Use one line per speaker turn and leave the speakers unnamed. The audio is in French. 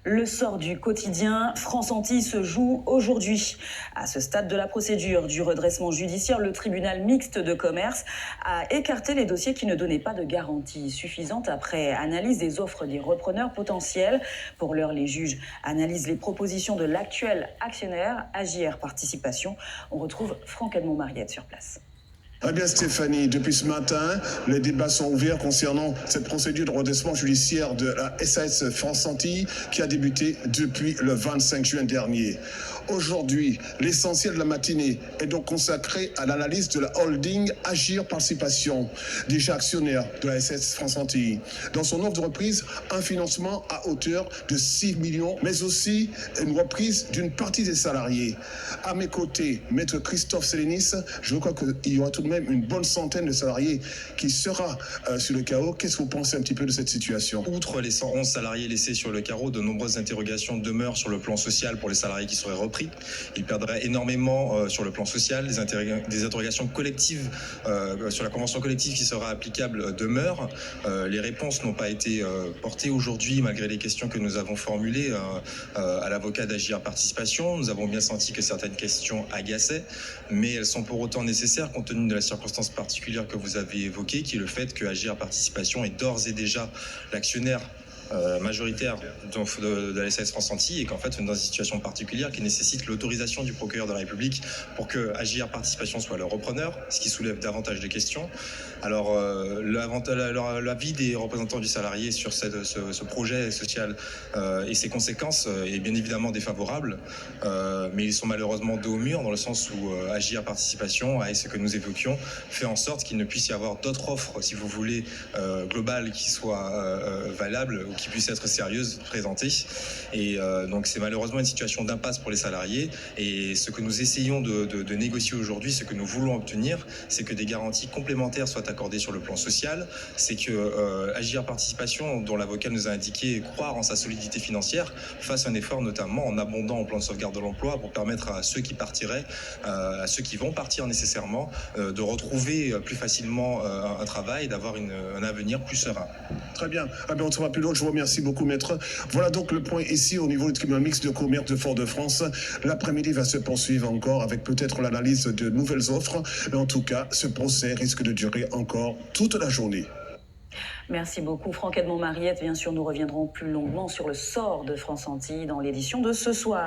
Le sort du quotidien France Antilles se joue aujourd'hui. À ce stade de la procédure du redressement judiciaire, le tribunal mixte de commerce a écarté les dossiers qui ne donnaient pas de garantie suffisante après analyse des offres des repreneurs potentiels. Pour l'heure, les juges analysent les propositions de l'actuel actionnaire AJR Participation. On retrouve Franck Edmond-Mariette sur place.
Eh bien Stéphanie, depuis ce matin, les débats sont ouverts concernant cette procédure de redressement judiciaire de la SAS France Antilles qui a débuté depuis le 25 juin dernier. Aujourd'hui, l'essentiel de la matinée est donc consacré à l'analyse de la holding Agir Participation, déjà actionnaire de la SAS France Antilles. Dans son offre de reprise, un financement à hauteur de 6 millions, mais aussi une reprise d'une partie des salariés. À mes côtés, maître Christophe Sélénis, je crois qu'il y aura tout de même une bonne centaine de salariés qui sera sur le carreau. Qu'est-ce que vous pensez un petit peu de cette situation?
Outre les 111 salariés laissés sur le carreau, de nombreuses interrogations demeurent sur le plan social pour les salariés qui seraient repris. Ils perdraient énormément sur le plan social. Des interrogations collectives sur la convention collective qui sera applicable demeurent. Les réponses n'ont pas été portées aujourd'hui malgré les questions que nous avons formulées à l'avocat d'Agir Participation. Nous avons bien senti que certaines questions agaçaient, mais elles sont pour autant nécessaires compte tenu de la circonstance particulière que vous avez évoquée, qui est le fait que Agir Participation est d'ores et déjà l'actionnaire majoritaire de la SAS France Antilles et qu'en fait on est dans une situation particulière qui nécessite l'autorisation du procureur de la République pour que Agir Participation soit le repreneur, ce qui soulève davantage de questions. Alors l'avis des représentants du salarié sur ce projet social et ses conséquences est bien évidemment défavorable, mais ils sont malheureusement dos au mur dans le sens où Agir Participation, et ce que nous évoquions, fait en sorte qu'il ne puisse y avoir d'autres offres, si vous voulez, globales qui soient valables ou qui puissent être sérieuses, présentées. Et donc c'est malheureusement une situation d'impasse pour les salariés. Et ce que nous essayons de négocier aujourd'hui, ce que nous voulons obtenir, c'est que des garanties complémentaires soient accordées sur le plan social. C'est que Agir Participation, dont l'avocat nous a indiqué croire en sa solidité financière, fasse un effort notamment en abondant au plan de sauvegarde de l'emploi pour permettre à ceux qui partiraient, à ceux qui vont partir nécessairement, de retrouver plus facilement un travail et d'avoir un avenir plus serein.
Très bien. Ah bien, on ne sera plus long. Je vous remercie beaucoup, maître. Voilà donc le point ici au niveau du tribunal mixte de commerce de Fort-de-France. L'après-midi va se poursuivre encore avec peut-être l'analyse de nouvelles offres. Mais en tout cas, ce procès risque de durer encore toute la journée.
Merci beaucoup, Franck Edmond-Mariette. Bien sûr, nous reviendrons plus longuement sur le sort de France Antilles dans l'édition de ce soir.